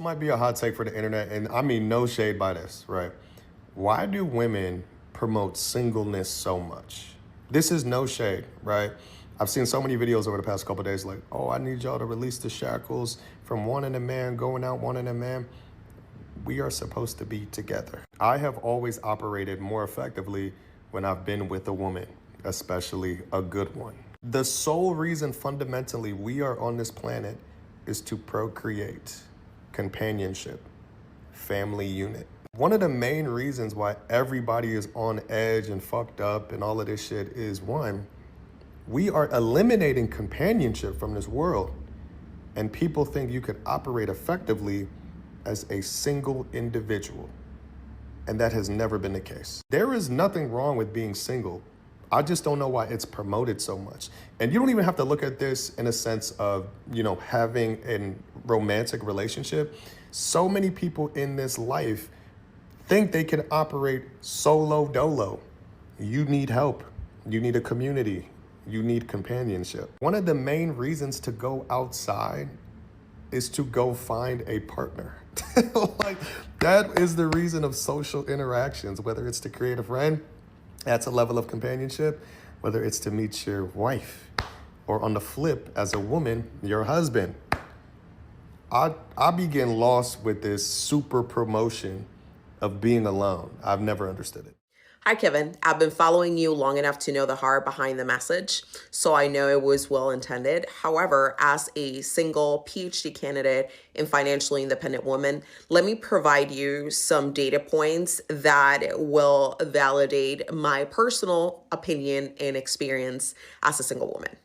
might be a hot take for the internet, and I mean no shade by this, right? Why do women promote singleness so much? This is no shade, right? I've seen so many videos over the past couple of days like, oh, I need y'all to release the shackles from wanting a man, going out wanting a man. We are supposed to be together. I have always operated more effectively when I've been with a woman, especially a good one. The sole reason fundamentally we are on this planet is to procreate, companionship, family unit. One of the main reasons why everybody is on edge and fucked up and all of this shit is one, we are eliminating companionship from this world. And people think you could operate effectively as a single individual. And that has never been the case. There is nothing wrong with being single. I just don't know why it's promoted so much. And you don't even have to look at this in a sense of, having a romantic relationship. So many people in this life think they can operate solo dolo. You need help. You need a community. You need companionship. One of the main reasons to go outside is to go find a partner. Like, that is the reason of social interactions, whether it's to create a friend, that's a level of companionship, whether it's to meet your wife, or on the flip, as a woman, your husband. I begin lost with this super promotion of being alone. I've never understood it. Hi, Kevin. I've been following you long enough to know the heart behind the message, so I know it was well intended. However, as a single PhD candidate and financially independent woman, let me provide you some data points that will validate my personal opinion and experience as a single woman.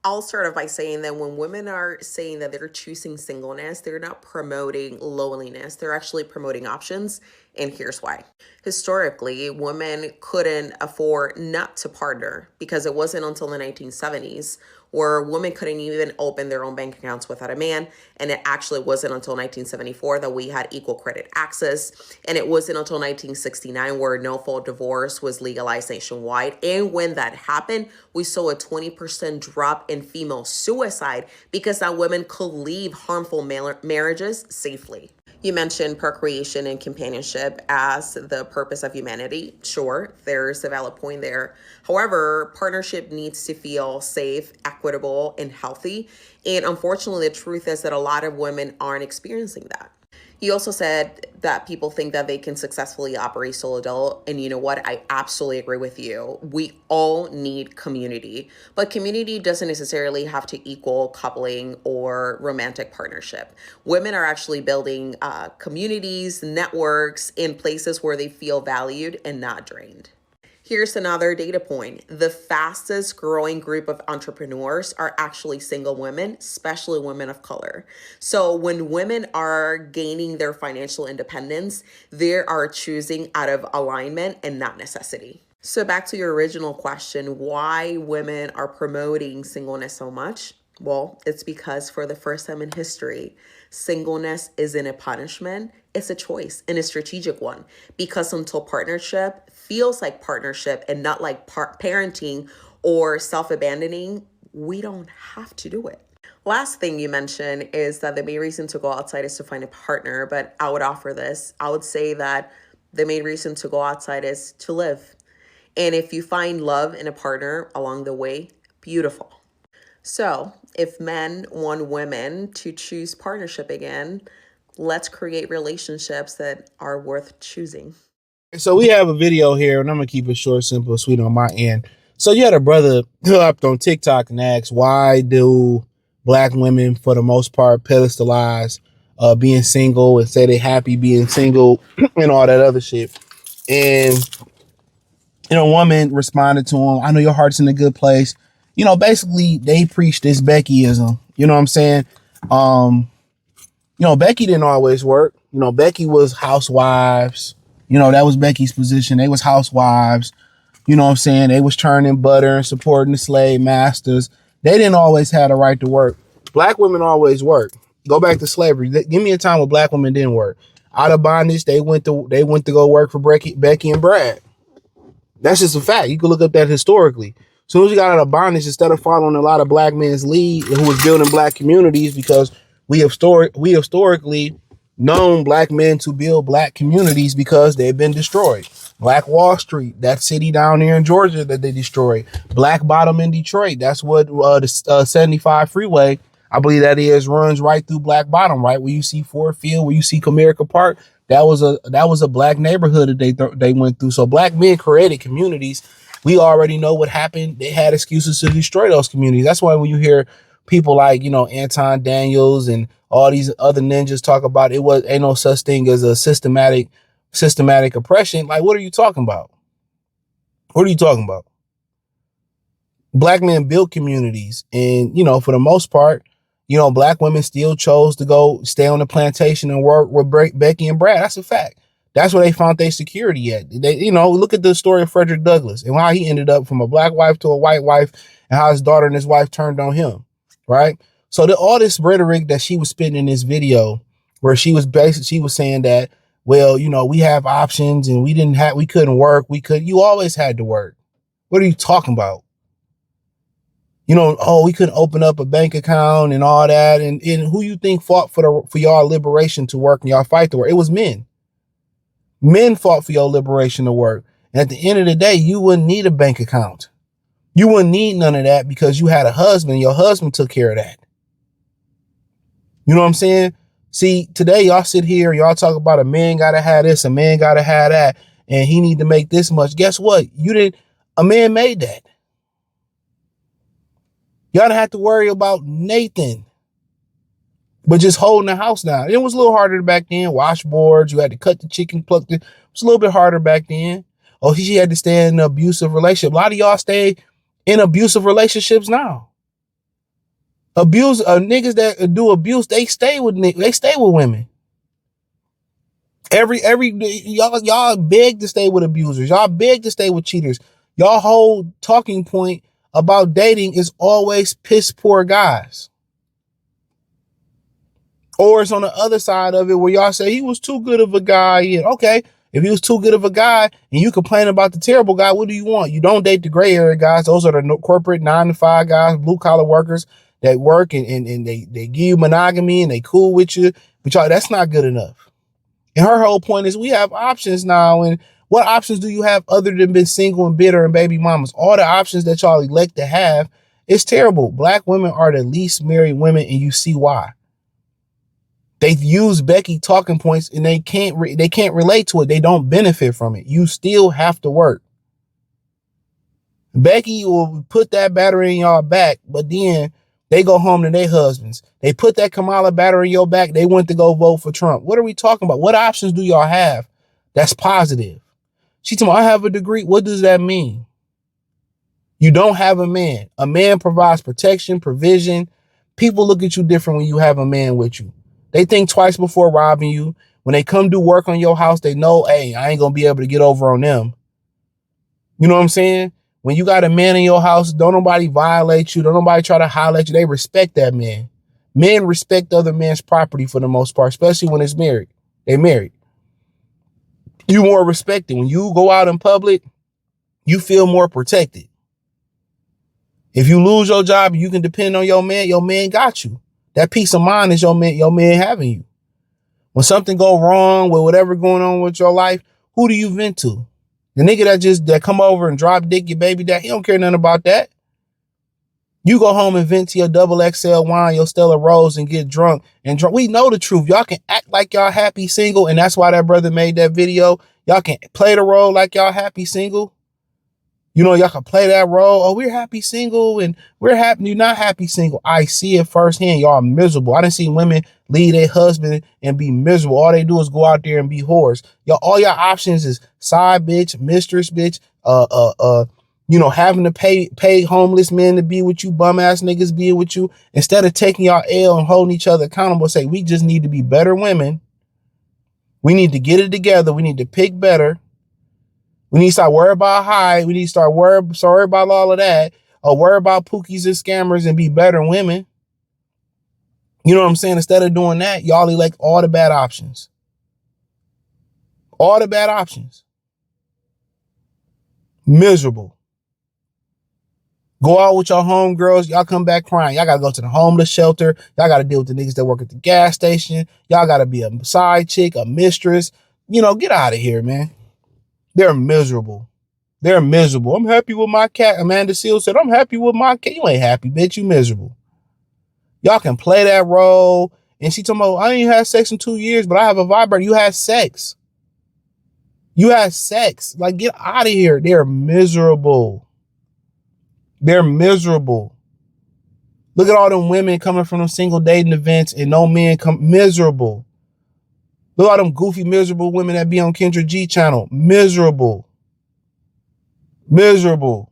I'll start off by saying that when women are saying that they're choosing singleness, they're not promoting loneliness. They're actually promoting options. And here's why. Historically, women couldn't afford not to partner because it wasn't until the 1970s where women couldn't even open their own bank accounts without a man. And it actually wasn't until 1974 that we had equal credit access. And it wasn't until 1969 where no-fault divorce was legalized nationwide. And when that happened, we saw a 20% drop in female suicide because now women could leave harmful marriages safely. You mentioned procreation and companionship as the purpose of humanity. Sure, there's a valid point there. However, partnership needs to feel safe, equitable, and healthy. And unfortunately, the truth is that a lot of women aren't experiencing that. You also said that people think that they can successfully operate solo dolo. And you know what? I absolutely agree with you. We all need community, but community doesn't necessarily have to equal coupling or romantic partnership. Women are actually building communities, networks in places where they feel valued and not drained. Here's another data point. The fastest growing group of entrepreneurs are actually single women, especially women of color. So when women are gaining their financial independence, they are choosing out of alignment and not necessity. So back to your original question, why women are promoting singleness so much? Well, it's because for the first time in history, singleness isn't a punishment, it's a choice and a strategic one. Because until partnership feels like partnership and not like parenting or self-abandoning, we don't have to do it. Last thing you mentioned is that the main reason to go outside is to find a partner, but I would offer this. I would say that the main reason to go outside is to live. And if you find love in a partner along the way, beautiful. So if men want women to choose partnership again, let's create relationships that are worth choosing. So we have a video here, and I'm going to keep it short, simple, sweet on my end. So you had a brother who hopped on TikTok and asked, why do black women, for the most part, pedestalize being single and say they're happy being single and all that other shit? And, woman responded to him, I know your heart's in a good place. Basically, they preach this Beckyism. You know what I'm saying? Becky didn't always work. Becky was housewives. That was Becky's position. They was housewives. You know what I'm saying? They was churning butter and supporting the slave masters. They didn't always have the right to work. Black women always work. Go back to slavery. Give me a time where black women didn't work. Out of bondage, they went to go work for Becky and Brad. That's just a fact. You can look up that historically. As soon as you got out of bondage, instead of following a lot of black men's lead who was building black communities, because we historically, known black men to build black communities because they've been destroyed. Black Wall Street, that city down there in Georgia that they destroyed. Black Bottom in Detroit, that's what the 75 freeway, I believe that is, runs right through Black Bottom, right where you see Ford Field, where you see Comerica Park. That was a black neighborhood that they went through. So black men created communities. We already know what happened. They had excuses to destroy those communities. That's why when you hear people like, Anton Daniels and all these other ninjas talk about ain't no such thing as a systematic oppression. Like, what are you talking about? What are you talking about? Black men built communities, and for the most part, black women still chose to go stay on the plantation and work with Becky and Brad. That's a fact. That's where they found their security at. They, look at the story of Frederick Douglass and how he ended up from a black wife to a white wife, and how his daughter and his wife turned on him, right? So all this rhetoric that she was spitting in this video, where she was saying that, well, we have options and we couldn't work. You always had to work. What are you talking about? We couldn't open up a bank account and all that. And who you think fought for y'all liberation to work and y'all fight to work? It was men. Men fought for your liberation to work. And at the end of the day, you wouldn't need a bank account. You wouldn't need none of that because you had a husband. Your husband took care of that. You know what I'm saying? See, today y'all sit here, y'all talk about a man gotta have this, a man gotta have that, and he need to make this much. Guess what? A man made that. Y'all don't have to worry about Nathan, but just holding the house down. It was a little harder back then. Washboards, you had to cut the chicken, pluck it. It was a little bit harder back then. Oh, she had to stay in an abusive relationship. A lot of y'all stay in abusive relationships now. Niggas that do abuse, they stay with women. Y'all beg to stay with abusers. Y'all beg to stay with cheaters. Y'all whole talking point about dating is always piss poor guys. Or it's on the other side of it where y'all say he was too good of a guy. Yeah, okay. If he was too good of a guy and you complain about the terrible guy, what do you want? You don't date the gray area guys. Those are the corporate 9-to-5 guys, blue collar workers that work and they give you monogamy and they cool with you. But y'all, that's not good enough. And her whole point is we have options now. And what options do you have other than being single and bitter and baby mamas? All the options that y'all elect to have is terrible. Black women are the least married women, and you see why. They've used Becky talking points and they can't relate to it. They don't benefit from it. You still have to work. Becky will put that battery in y'all back, but then they go home to their husbands. They put that Kamala battery in your back. They went to go vote for Trump. What are we talking about? What options do y'all have that's positive? She told me, I have a degree. What does that mean? You don't have a man. A man provides protection, provision. People look at you different when you have a man with you. They think twice before robbing you. When they come do work on your house, they know, hey, I ain't going to be able to get over on them. You know what I'm saying? When you got a man in your house, don't nobody violate you. Don't nobody try to holler at you. They respect that man. Men respect other men's property for the most part, especially when it's married. They married. You more respected. When you go out in public, you feel more protected. If you lose your job, you can depend on your man got you. That peace of mind is your man having you. When something go wrong with whatever going on with your life, who do you vent to? The nigga that come over and drop dick your baby dad, he don't care nothing about that. You go home and vent to your double XL wine, your Stella Rose, and get drunk. We know the truth. Y'all can act like y'all happy single, and that's why that brother made that video. Y'all can play the role like y'all happy single. Y'all can play that role. Oh, we're happy single and we're happy. You're not happy single. I see it firsthand. Y'all are miserable. I done seen women leave their husband and be miserable. All they do is go out there and be whores. All your options is side bitch, mistress bitch, having to pay homeless men to be with you, bum ass niggas being with you. Instead of taking y'all L and holding each other accountable, say we just need to be better women. We need to get it together. We need to pick better. We need to start worrying about high. We need to start worry about all of that. Or worry about pookies and scammers and be better women. You know what I'm saying? Instead of doing that, y'all elect all the bad options. All the bad options. Miserable. Go out with your homegirls. Y'all come back crying. Y'all got to go to the homeless shelter. Y'all got to deal with the niggas that work at the gas station. Y'all got to be a side chick, a mistress. You know, get out of here, man. They're miserable. They're miserable. I'm happy with my cat. Amanda Seals said, I'm happy with my cat. You ain't happy, bitch. You miserable. Y'all can play that role. And she told me, I ain't had sex in 2 years, but I have a vibrator. You had sex. You had sex. Like, get out of here. They're miserable. They're miserable. Look at all them women coming from them single dating events and no men come miserable. Look at all them goofy, miserable women that be on Kendra G channel. Miserable. Miserable.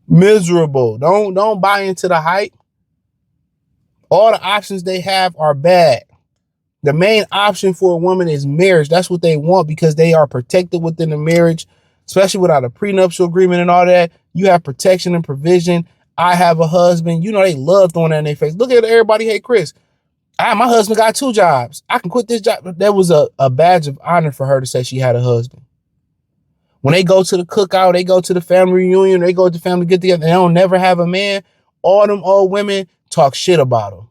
Miserable. Don't buy into the hype. All the options they have are bad. The main option for a woman is marriage. That's what they want because they are protected within the marriage, especially without a prenuptial agreement and all that. You have protection and provision. I have a husband. You know, they love throwing that in their face. Look at everybody hate Chris. My husband got 2 jobs. I can quit this job. That was a badge of honor for her to say she had a husband. When they go to the cookout, they go to the family reunion, they go to family get together, they don't never have a man. All them old women talk shit about them.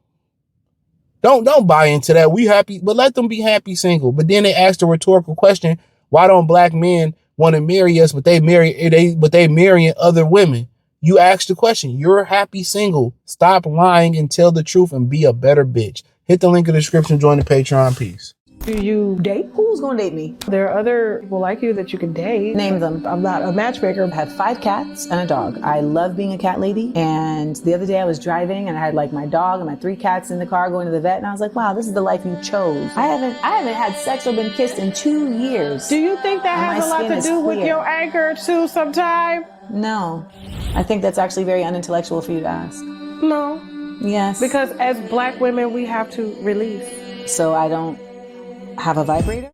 Don't buy into that. We happy, but let them be happy single. But then they ask the rhetorical question, why don't black men want to marry us, but they marrying other women? You ask the question, you're happy single. Stop lying and tell the truth and be a better bitch. Hit the link in the description, join the Patreon. Peace. Do you date? Who's gonna date me? There are other people like you that you can date. Name them. I'm not a matchmaker. I have 5 cats and a dog. I love being a cat lady. And the other day I was driving and I had like my dog and my 3 cats in the car going to the vet. And I was like, wow, this is the life you chose. I haven't had sex or been kissed in 2 years. Do you think that has a lot to do with your anger too sometime? No. I think that's actually very unintellectual for you to ask. No. Yes. Because as black women, we have to release. So I don't have a vibrator?